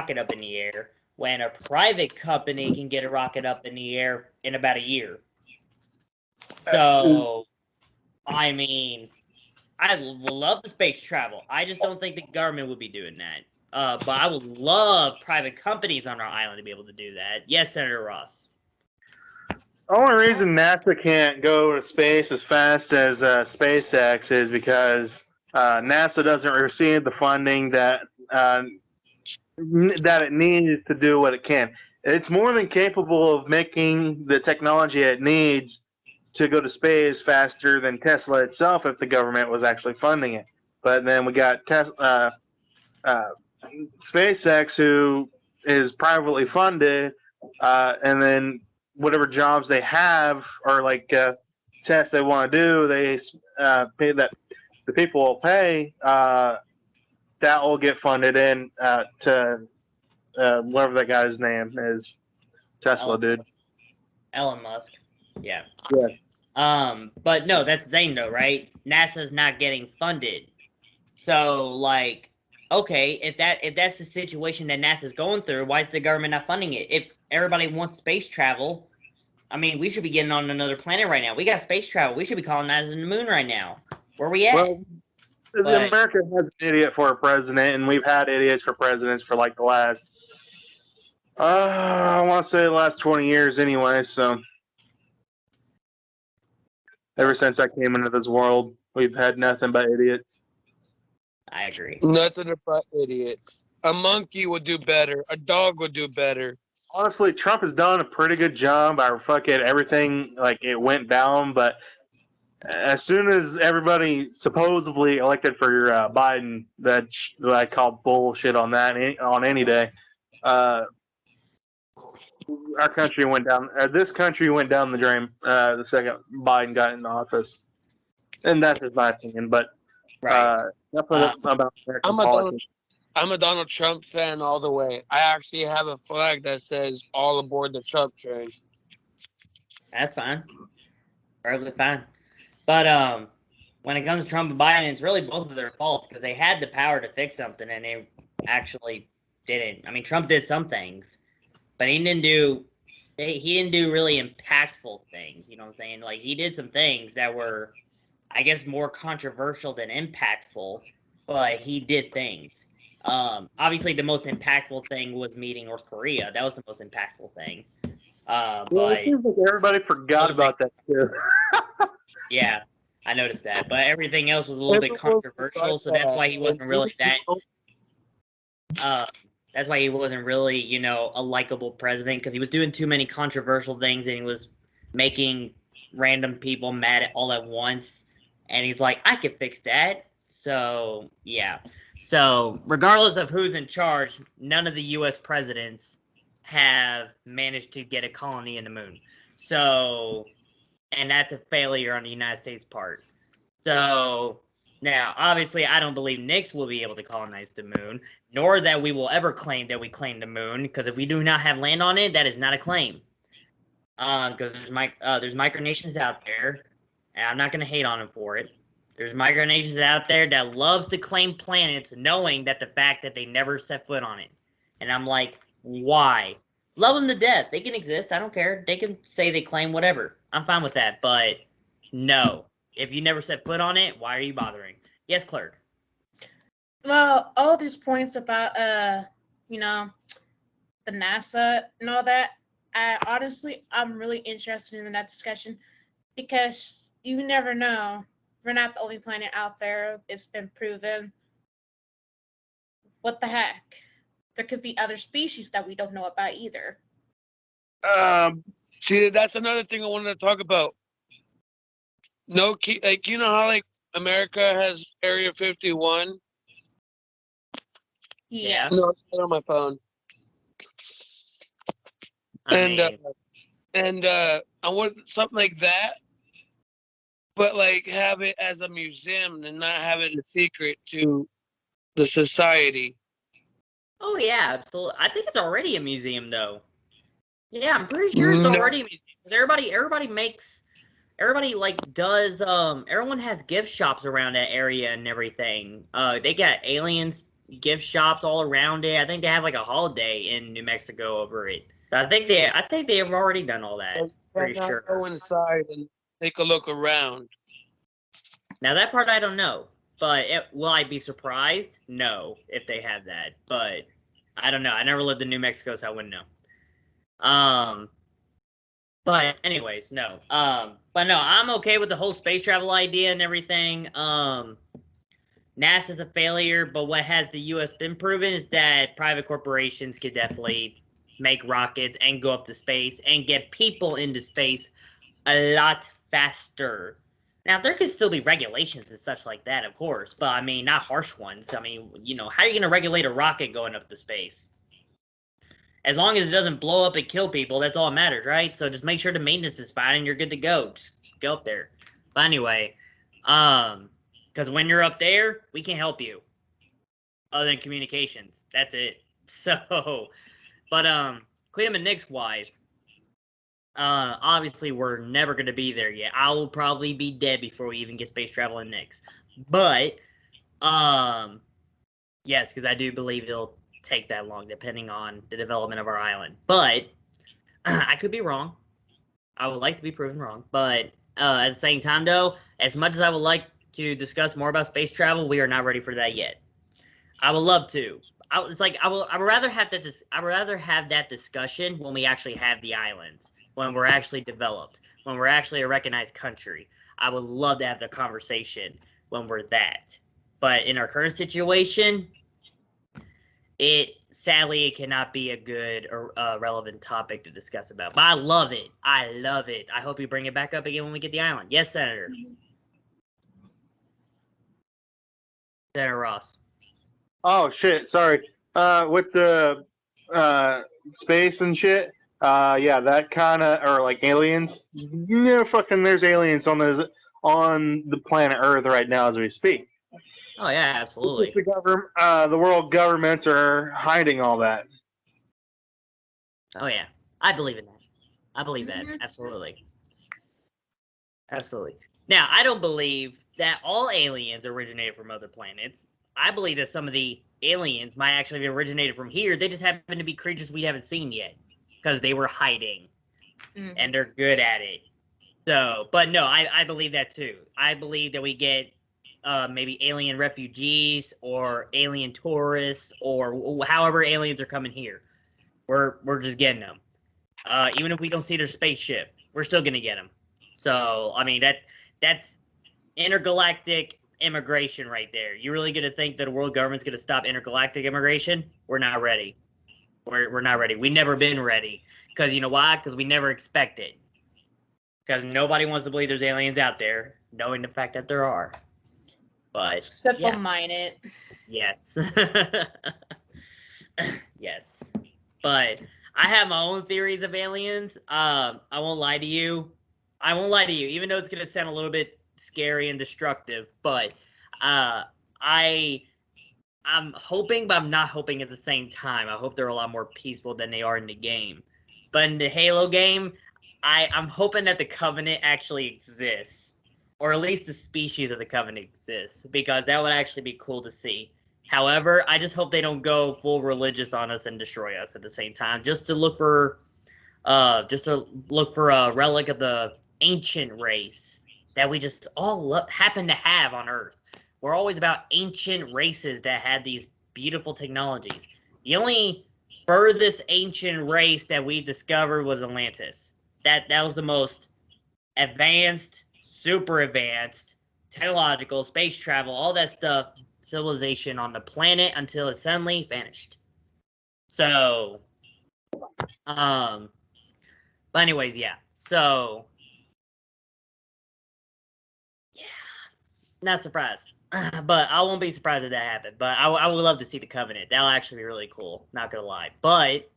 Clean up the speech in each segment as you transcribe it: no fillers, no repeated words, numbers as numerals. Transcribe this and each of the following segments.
rocket up in the air when a private company can get a rocket up in the air in about a year. So, I mean, I love the space travel. I just don't think the government would be doing that. But I would love private companies on our island to be able to do that. Yes, Senator Ross. The only reason NASA can't go to space as fast as SpaceX is because NASA doesn't receive the funding that it needs to do what it can. It's more than capable of making the technology it needs to go to space faster than Tesla itself if the government was actually funding it. But then we got SpaceX, who is privately funded, and then whatever jobs they have or like tests they want to do, they pay that the people will pay. That will get funded in to whatever that guy's name is. Tesla, dude. Elon Musk. Yeah. Yeah. But no, that's the thing though, right? NASA's not getting funded. So like, okay, if that's the situation that NASA's going through, why is the government not funding it? If everybody wants space travel, I mean, we should be getting on another planet right now. We got space travel. We should be colonizing the moon right now. Where we at? Well, America has an idiot for a president, and we've had idiots for presidents for like the last, I want to say the last 20 years anyway. So ever since I came into this world, we've had nothing but idiots. I agree. Nothing but idiots. A monkey would do better. A dog would do better. Honestly, Trump has done a pretty good job. I fucking everything like it went down, but as soon as everybody supposedly elected for Biden, that I call bullshit on that on any day. Our country went down. This country went down the drain the second Biden got in office, and that's just my opinion. But Right. nothing about American politics. I'm a Donald Trump fan all the way. I actually have a flag that says "All aboard the Trump train." That's fine. Perfectly fine. But when it comes to Trump and Biden, it's really both of their fault because they had the power to fix something and they actually didn't. I mean, Trump did some things, but he didn't do really impactful things. You know what I'm saying? Like he did some things that were, I guess, more controversial than impactful, but he did things. Obviously, the most impactful thing was meeting North Korea. That was the most impactful thing. Well, it seems like everybody forgot about that too. Yeah, I noticed that. But everything else was a little bit controversial, so that's why he wasn't really that. That's why he wasn't really, you know, a likable president because he was doing too many controversial things and he was making random people mad all at once. And he's like, I could fix that. So yeah. So regardless of who's in charge, none of the U.S. presidents have managed to get a colony in the moon. So, and that's a failure on the United States' part. So now, obviously, I don't believe Nix will be able to colonize the moon, nor that we will ever claim that we claim the moon, because if we do not have land on it, that is not a claim. Because there's micronations out there, and I'm not going to hate on them for it. There's micronations out there that loves to claim planets, knowing that the fact that they never set foot on it. And I'm like, why? Love them to death. They can exist. I don't care. They can say they claim whatever. I'm fine with that. But no. If you never set foot on it, why are you bothering? Yes, Clerk. Well, all these points about, you know, the NASA and all that, I'm really interested in that discussion because you never know. We're not the only planet out there. It's been proven. What the heck? There could be other species that we don't know about either. See, that's another thing I wanted to talk about. No, like you know how like America has Area 51. Yeah. No, it's not on my phone. I want something like that, but like have it as a museum and not have it a secret to the society. Oh yeah, absolutely. I think it's already a museum though. Yeah, I'm pretty sure it's already a museum. Everybody like does everyone has gift shops around that area and everything. They got aliens gift shops all around it. I think they have like a holiday in New Mexico over it. I think they have already done all that. Pretty Can I sure. go inside and take a look around? Now that part I don't know, but will I be surprised? No, if they have that. But I don't know. I never lived in New Mexico, so I wouldn't know. But anyways, no. But no, I'm okay with the whole space travel idea and everything. NASA's a failure, but what has the U.S. been proven is that private corporations could definitely make rockets and go up to space and get people into space a lot faster. Now, there could still be regulations and such like that, of course, but I mean, not harsh ones. I mean, how are you going to regulate a rocket going up to space? As long as it doesn't blow up and kill people, that's all that matters, right? So just make sure the maintenance is fine and you're good to go. Just go up there. But anyway, because when you're up there, we can't help you other than communications. That's it. So, but Cleveland and Knicks wise, obviously we're never going to be there yet. I will probably be dead before we even get space travel in Knicks. But, yes, because I do believe it'll take that long depending on the development of our island. But I could be wrong. I would like to be proven wrong. But at the same time, though, as much as I would like to discuss more about space travel, we are not ready for that yet. I would love to. I would rather have that. I would rather have that discussion when we actually have the islands, when we're actually developed, when we're actually a recognized country. I would love to have the conversation when we're that. But in our current situation, sadly it cannot be a good or relevant topic to discuss about. But I love it. I love it. I hope you bring it back up again when we get the island. Yes, Senator. Senator Ross. Oh shit! Sorry. With the space and shit. Yeah, that kind of, or like aliens. Yeah, fucking. There's aliens on the planet Earth right now as we speak. Oh yeah, absolutely. The world governments are hiding all that. Oh yeah, I believe in that. I believe that absolutely. Absolutely. Now, I don't believe that all aliens originated from other planets. I believe that some of the aliens might actually have originated from here. They just happen to be creatures we haven't seen yet because they were hiding, and they're good at it. So, but no, I believe that too. I believe that we get maybe alien refugees or alien tourists or however aliens are coming here. We're just getting them. Even if we don't see their spaceship, we're still gonna get them. So, I mean, that's intergalactic immigration right there. You really gonna think that the world government's gonna stop intergalactic immigration? We're not ready. We're not ready. We've never been ready. Because you know why? Because we never expect it. Because nobody wants to believe there's aliens out there, knowing the fact that there are. But Simple minded. Yes. Yes. But I have my own theories of aliens. I won't lie to you. Even though it's gonna sound a little bit scary and destructive, but I'm hoping, but I'm not hoping at the same time. I hope they're a lot more peaceful than they are in the game. But in the Halo game, I'm hoping that the Covenant actually exists, or at least the species of the Covenant exists, because that would actually be cool to see. However, I just hope they don't go full religious on us and destroy us at the same time, just to look for a relic of the ancient race that we just all happen to have on Earth. We're always about ancient races that had these beautiful technologies. The only furthest ancient race that we discovered was Atlantis. That was the most advanced, super advanced, technological, space travel, all that stuff, civilization on the planet until it suddenly vanished. So, but anyways, yeah. So, yeah, not surprised. But I won't be surprised if that happened. But I would love to see the Covenant. That'll actually be really cool. Not gonna lie. But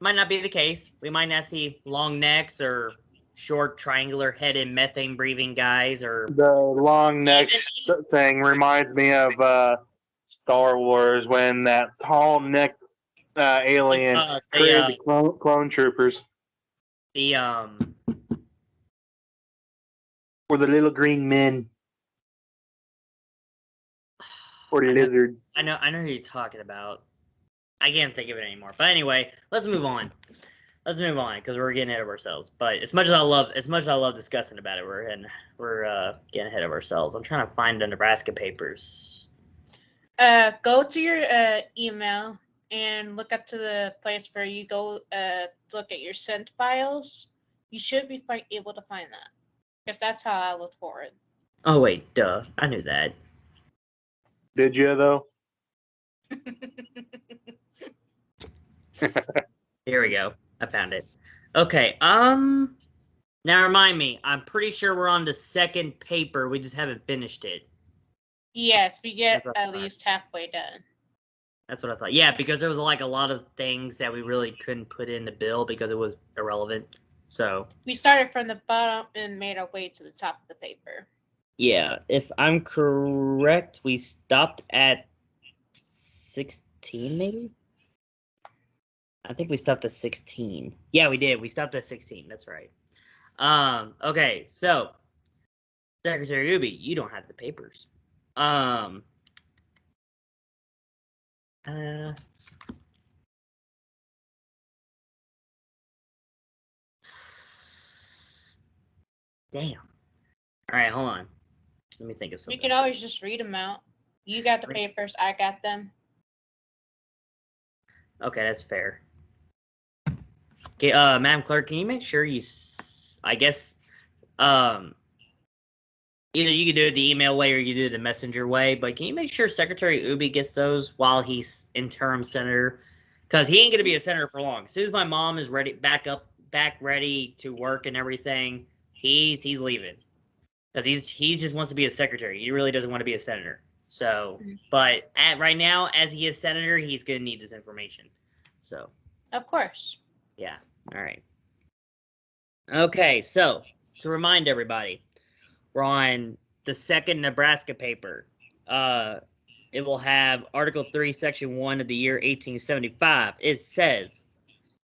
might not be the case. We might not see long necks or short triangular headed methane breathing guys or the long neck thing reminds me of Star Wars when that tall neck alien created the clone troopers. Or the little green men. Or lizard. I know who you're talking about. I can't think of it anymore. But anyway, let's move on. Because we're getting ahead of ourselves. But as much as I love discussing about it, we're getting ahead of ourselves. I'm trying to find the Nebraska papers. Go to your email and look up to the place where you go look at your sent files. You should be able to find that, because that's how I look for it. Oh wait, duh! I knew that. Did you though? Here we go. I found it. Okay. Now remind me. I'm pretty sure we're on the second paper. We just haven't finished it. Yes, we get That's at right. least halfway done. That's what I thought. Yeah, because there was like a lot of things that we really couldn't put in the bill because it was irrelevant. So We started from the bottom and made our way to the top of the paper. yeah, if I'm correct, we stopped at 16, maybe. I think we stopped at 16. Yeah, we did. We stopped at 16. That's right. Okay, so Secretary Ubi, you don't have the papers. Damn. All right, hold on. Let me think of We something. can always just read them out. You got the papers, I got them. Okay, that's fair. Okay, Madam Clerk, can you make sure I guess, either you can do it the email way or you do it the messenger way, but can you make sure Secretary Ubi gets those while he's interim senator? Because he ain't gonna be a senator for long. As soon as my mom is back ready to work and everything, he's leaving. Because he just wants to be a secretary. He really doesn't want to be a senator. So, but right now, as he is senator, he's gonna need this information. So. Of course. Yeah. All right. Okay. So to remind everybody, we're on the second Nebraska paper. It will have Article 3, Section 1 of the year 1875. It says,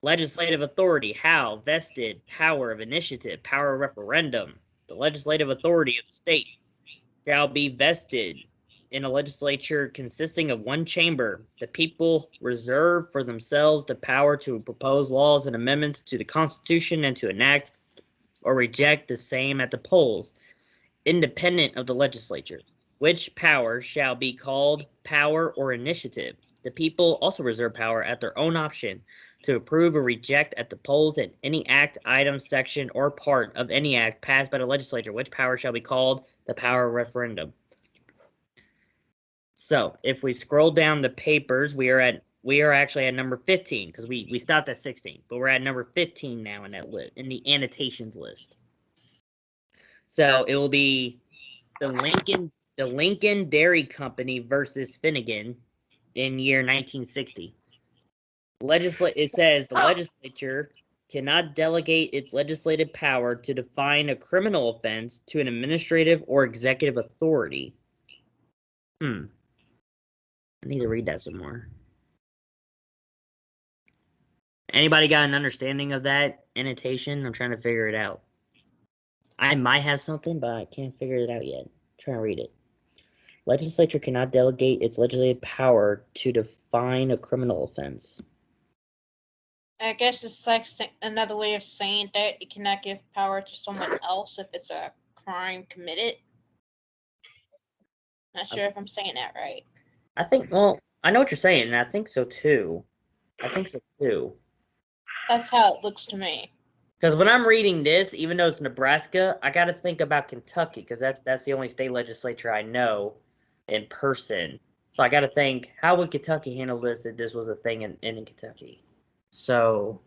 legislative authority, how vested power of initiative, power of referendum. The legislative authority of the state shall be vested in a legislature consisting of one chamber. The people reserve for themselves the power to propose laws and amendments to the Constitution and to enact or reject the same at the polls, independent of the legislature, which power shall be called power or initiative. The people also reserve power at their own option to approve or reject at the polls in any act, item, section, or part of any act passed by the legislature, which power shall be called the power of referendum. So if we scroll down the papers, we are actually at number 15 because we stopped at 16, but we're at number 15 now in that list, in the annotations list. So it will be the Lincoln Dairy Company versus Finnegan in year 1960. It says the legislature cannot delegate its legislative power to define a criminal offense to an administrative or executive authority. I need to read that some more. Anybody got an understanding of that annotation? I'm trying to figure it out. I might have something, but I can't figure it out yet. I'm trying to read it. Legislature cannot delegate its legislative power to define a criminal offense. I guess it's like another way of saying that it cannot give power to someone else if it's a crime committed. Not sure if I'm saying that right. I think, well, I know what you're saying, and I think so too. That's how it looks to me. Because when I'm reading this, even though it's Nebraska, I got to think about Kentucky, because that's the only state legislature I know in person. So I got to think, how would Kentucky handle this if this was a thing in Kentucky? So,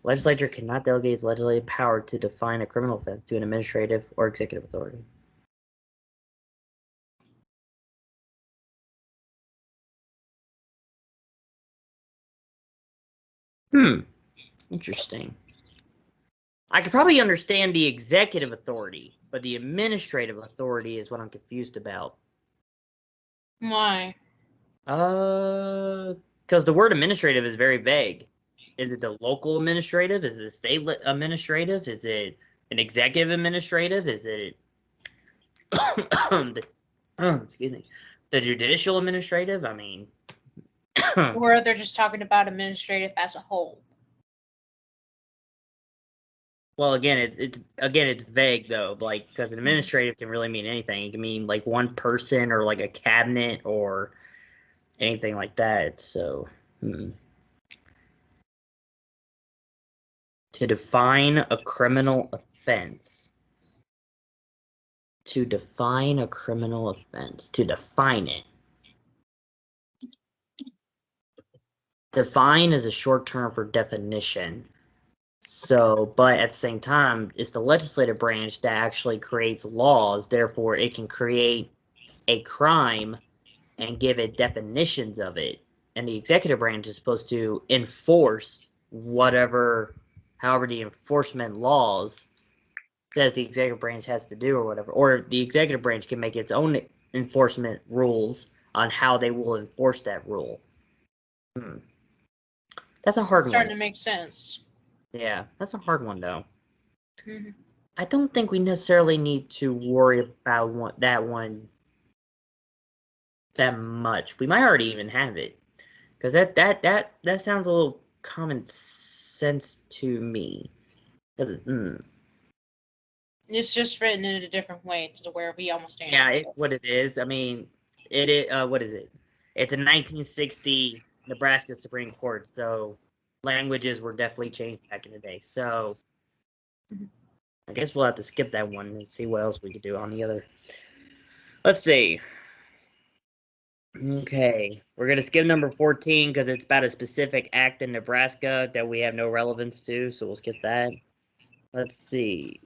legislature cannot delegate its legislative power to define a criminal offense to an administrative or executive authority. Interesting. I could probably understand the executive authority, but the administrative authority is what I'm confused about. Why? Because the word administrative is very vague. Is it the local administrative? Is it the state administrative? Is it an executive administrative? Is it excuse me, The judicial administrative, I mean, Or they're just talking about administrative as a whole. well, again, it's vague though, like because an administrative can really mean anything. It can mean like one person or like a cabinet or anything like that. So, to define a criminal offense. To define a criminal offense. To define it. Define is a short term for definition. So, but at the same time, it's the legislative branch that actually creates laws. Therefore, it can create a crime and give it definitions of it. And the executive branch is supposed to enforce however the enforcement laws says the executive branch has to do or whatever. Or the executive branch can make its own enforcement rules on how they will enforce that rule. That's a hard one. Starting to make sense. Yeah, that's a hard one, though. Mhm. I don't think we necessarily need to worry about that one that much. We might already even have it, because that sounds a little common sense to me. It's just written in a different way to where we almost ain't. Yeah, it's what it is. I mean, it is. What is it? It's a 1960 Nebraska Supreme Court, so languages were definitely changed back in the day. So I guess we'll have to skip that one and see what else we could do on the other. Let's see. Okay, we're going to skip number 14 because it's about a specific act in Nebraska that we have no relevance to, so we'll skip that. Let's see.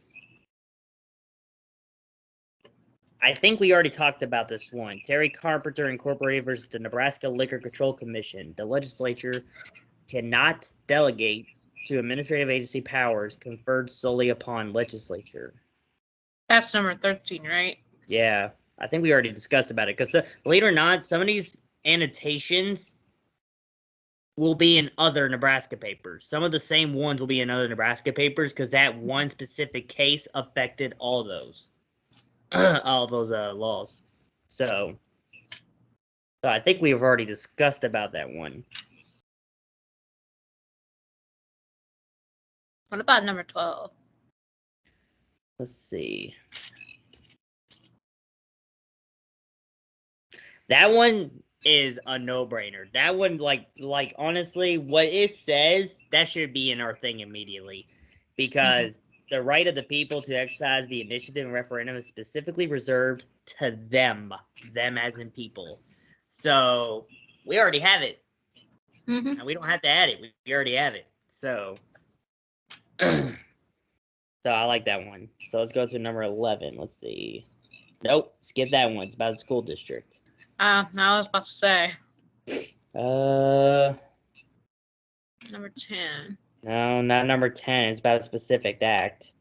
I think we already talked about this one. Terry Carpenter Incorporated versus the Nebraska Liquor Control Commission. The legislature cannot delegate to administrative agency powers conferred solely upon legislature. That's number 13, right? Yeah, I think we already discussed about it. Because believe it or not, some of these annotations will be in other Nebraska papers. Some of the same ones will be in other Nebraska papers because that one specific case affected all those. All those laws. So I think we've already discussed about that one. What about number 12? Let's see. That one is a no-brainer. That one, like honestly, what it says, that should be in our thing immediately. Because the right of the people to exercise the initiative and referendum is specifically reserved to them as in people. So we already have it. And we don't have to add it. We already have it. So I like that one. So let's go to number 11. Let's see. Nope, skip that one. It's about the school district. I was about to say. Number 10. No, not number 10. It's about a specific act.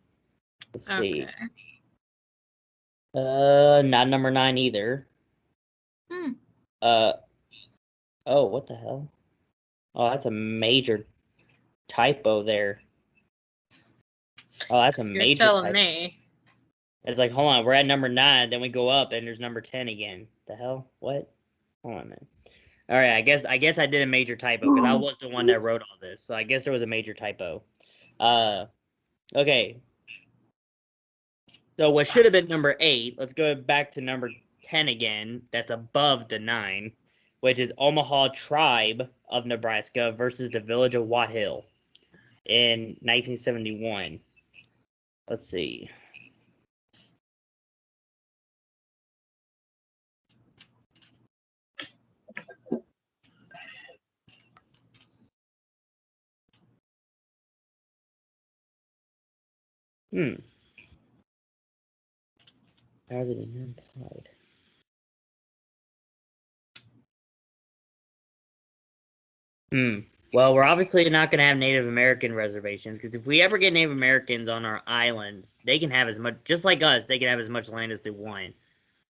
Let's see. Not number 9 either. Oh, what the hell? Oh, that's a major typo there. Oh, that's a major You're telling typo. me. It's like, hold on, we're at number 9, then we go up and there's number 10 again. The hell? What? Hold on, man. All right, I guess I did a major typo because I was the one that wrote all this. So I guess there was a major typo. Okay. So what should have been number 8, let's go back to number 10 again. That's above the 9, which is Omaha Tribe of Nebraska versus the Village of Watt Hill in 1971. Let's see. How is it implied? Well, we're obviously not going to have Native American reservations because if we ever get Native Americans on our islands, they can have as much, just like us, they can have as much land as they want.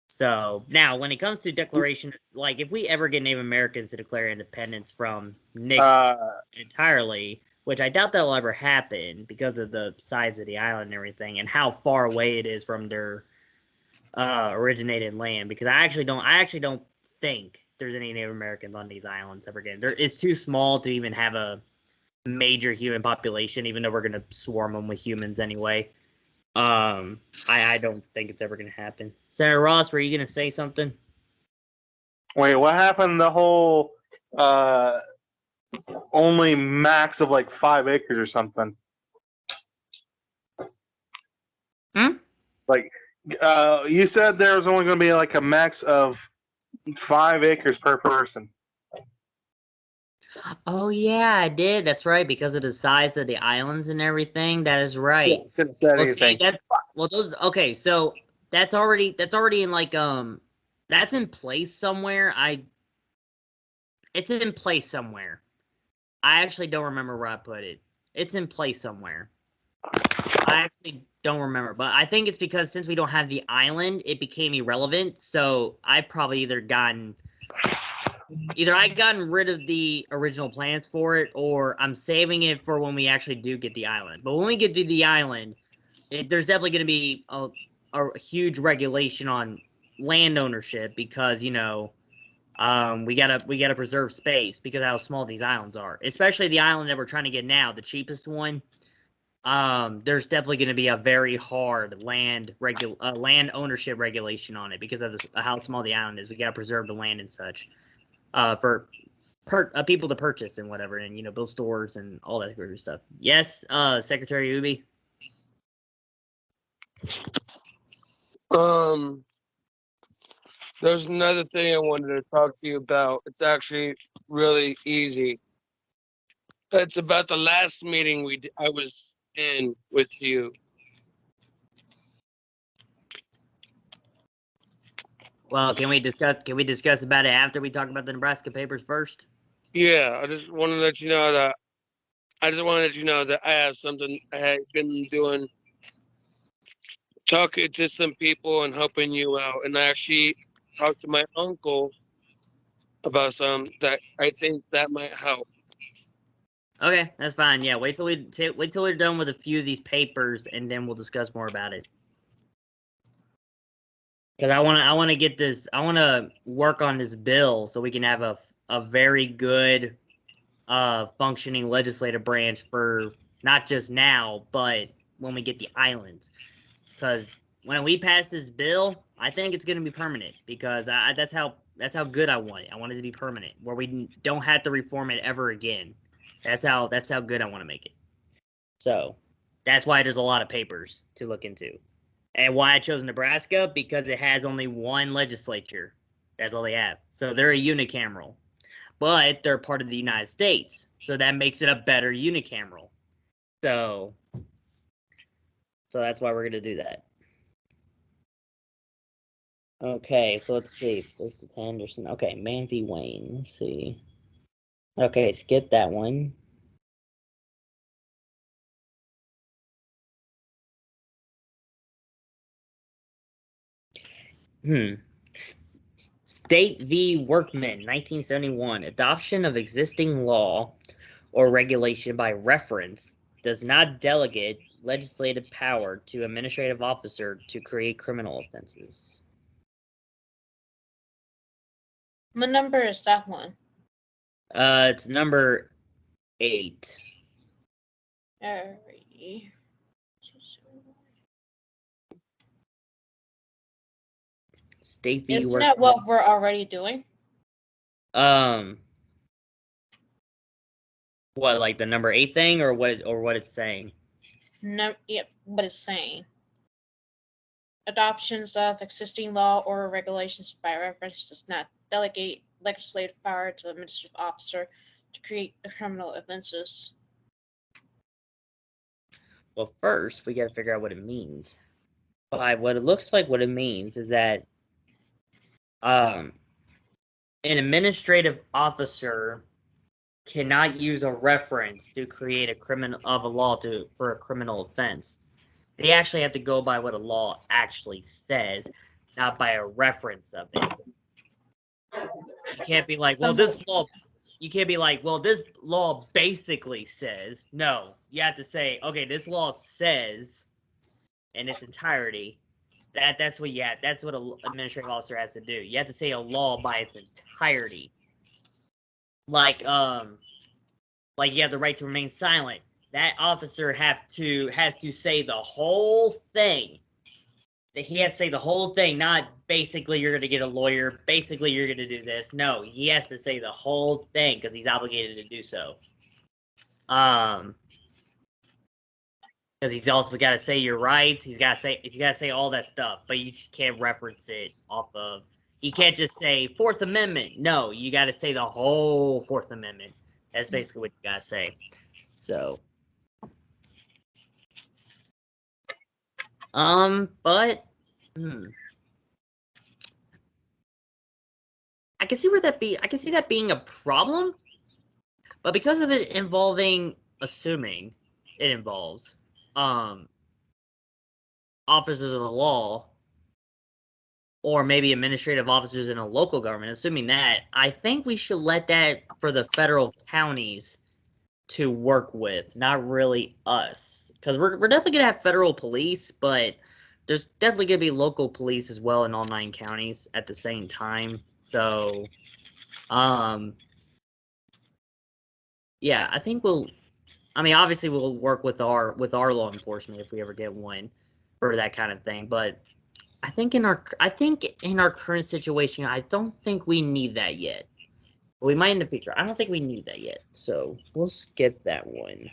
So now, when it comes to declaration, like if we ever get Native Americans to declare independence from Nixon entirely, which I doubt that will ever happen because of the size of the island and everything, and how far away it is from their originated land. Because I actually don't think there's any Native Americans on these islands ever again. It's too small to even have a major human population, even though we're gonna swarm them with humans anyway. I don't think it's ever gonna happen. Senator Ross, were you gonna say something? Wait, what happened? The whole only max of like 5 acres or something. Like, you said there was only going to be like a max of 5 acres per person. Oh yeah, I did. That's right, because of the size of the islands and everything. That is right. Couldn't say Well, see, anything. those okay. So that's already in like that's in place somewhere. It's in place somewhere. I actually don't remember where I put it. It's in place somewhere. I actually don't remember, but I think it's because since we don't have the island, it became irrelevant. So I probably either I gotten rid of the original plans for it, or I'm saving it for when we actually do get the island. But when we get to the island, there's definitely going to be a huge regulation on land ownership because we gotta preserve space because of how small these islands are. Especially the island that we're trying to get now, the cheapest one. There's definitely going to be a very hard land ownership regulation on it because of how small the island is. We gotta preserve the land and such. For people to purchase and whatever, and build stores and all that sort of stuff. Yes, Secretary Ubi. There's another thing I wanted to talk to you about. It's actually really easy. It's about the last meeting I was in with you. Well, can we discuss about it after we talk about the Nebraska papers first? Yeah, I just want to let you know that I have something I had been doing, talking to some people and helping you out, and I actually talked to my uncle about some that I think that might help. Okay, that's fine. Yeah, wait till we're done with a few of these papers, and then we'll discuss more about it. Because I want to get this. I want to work on this bill so we can have a very good, functioning legislative branch for not just now, but when we get the islands. Because when we pass this bill, I think it's going to be permanent. Because that's how good I want it. I want it to be permanent, where we don't have to reform it ever again. That's how good I want to make it. So that's why there's a lot of papers to look into. And why I chose Nebraska, because it has only one legislature. That's all they have. So they're a unicameral. But they're part of the United States. So that makes it a better unicameral. So that's why we're going to do that. Okay, so let's see. Elizabeth Henderson. Okay, Man v. Wayne. Let's see. Okay, skip that one. State v. Workman, 1971. Adoption of existing law or regulation by reference does not delegate legislative power to administrative officer to create criminal offenses. What number is that one? It's number 8. Alrighty. State v. Isn't Workman. that what we're already doing? What, like the number 8 thing, or what it's saying? No, yep, what it's saying. Adoptions of existing law or regulations by reference does not delegate legislative power to administrative officer to create criminal offenses. Well, first we got to figure out what it means. By what it looks like, what it means is that an administrative officer cannot use a reference to create a law for a criminal offense. They actually have to go by what a law actually says, not by a reference of it. You can't be like, well, this law. You can't be like, well, this law basically says. No, you have to say, okay, this law says, in its entirety, That's what that's what an administrative officer has to do. You have to say a law by its entirety. Like you have the right to remain silent. That officer has to say the whole thing. He has to say the whole thing, not basically you're going to get a lawyer, basically you're going to do this. No, he has to say the whole thing because he's obligated to do so. Because he's also got to say your rights. He's got to say all that stuff, but you just can't reference it off of. You can't just say Fourth Amendment. No, you got to say the whole Fourth Amendment. That's basically what you got to say. So, but I can see that being a problem, but because of it involving, assuming it involves officers of the law, or maybe administrative officers in a local government, assuming that, I think we should let that for the federal counties to work with, not really us. Because we're definitely going to have federal police, but there's definitely going to be local police as well in all 9 counties at the same time. So, yeah, I think obviously we'll work with our law enforcement if we ever get one for that kind of thing. But I think in our current situation, I don't think we need that yet. We might in the future. I don't think we need that yet. So we'll skip that one.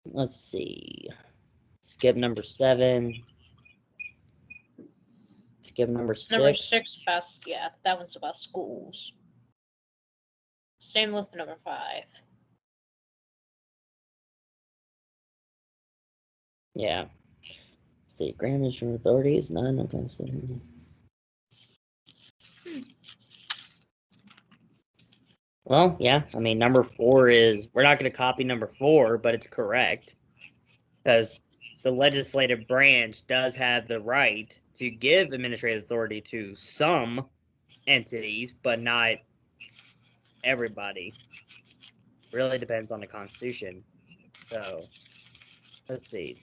Let's see. Skip number 7. Skip number 6. Number 6, that one's about schools. Same with number 5. Yeah. Let's see, Grand Administrative Authority is 9. Okay, so. Well, yeah, I mean, number 4 is, we're not going to copy number 4, but it's correct. Because the legislative branch does have the right to give administrative authority to some entities, but not everybody. Really depends on the Constitution. So, let's see.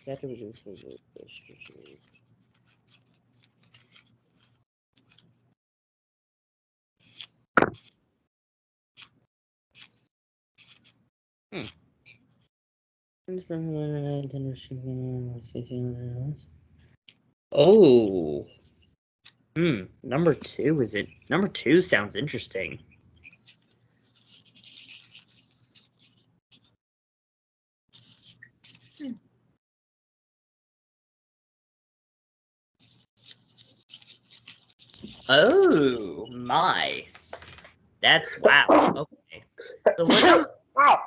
Oh. Number 2 is it? Number 2 sounds interesting. Oh my. That's wow. Okay. So what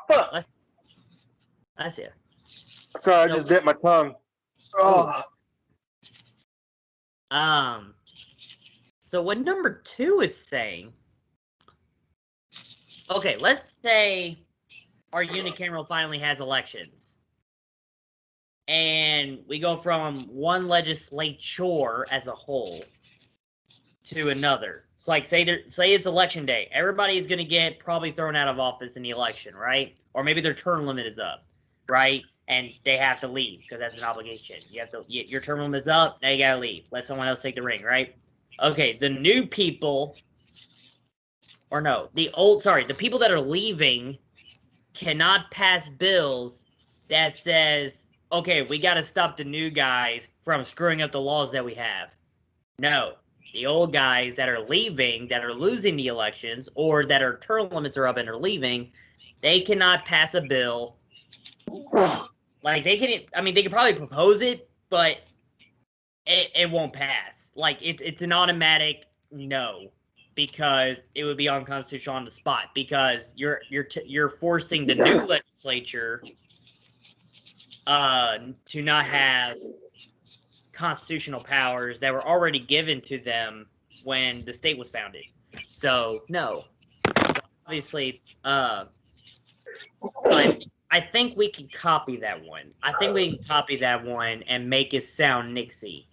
fuck. That's it. Sorry, I just bit my tongue. Oh. So what number 2 is saying, okay, let's say our unicameral finally has elections. And we go from one legislature as a whole to another. It's like, say it's election day. Everybody is going to get probably thrown out of office in the election, right? Or maybe their term limit is up, right? And they have to leave because that's an obligation. Your term limit is up, now you got to leave. Let someone else take the ring, right? Okay, the new people, or no, the people that are leaving cannot pass bills that says, okay, we got to stop the new guys from screwing up the laws that we have. No, the old guys that are leaving, that are losing the elections, or that are term limits are up and are leaving, they cannot pass a bill. Like, they could probably propose it, but it won't pass. Like, it's an automatic no, because it would be unconstitutional on the spot, because you're forcing the new legislature to not have constitutional powers that were already given to them when the state was founded. So no, obviously, I think we can copy that one. I think we can copy that one and make it sound Nixie.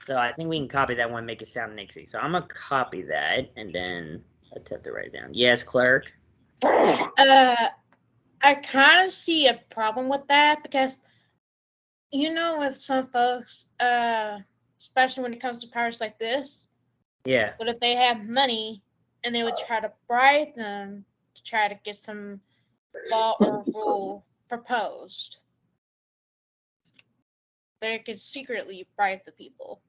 So I think we can copy that one and make it sound Nixie. So I'm gonna copy that and then attempt to write it down. Yes, clerk. I kind of see a problem with that because you know, with some folks, especially when it comes to powers like this, Yeah. what if they have money and they would try to bribe them to try to get some law or rule proposed? They could secretly bribe the people.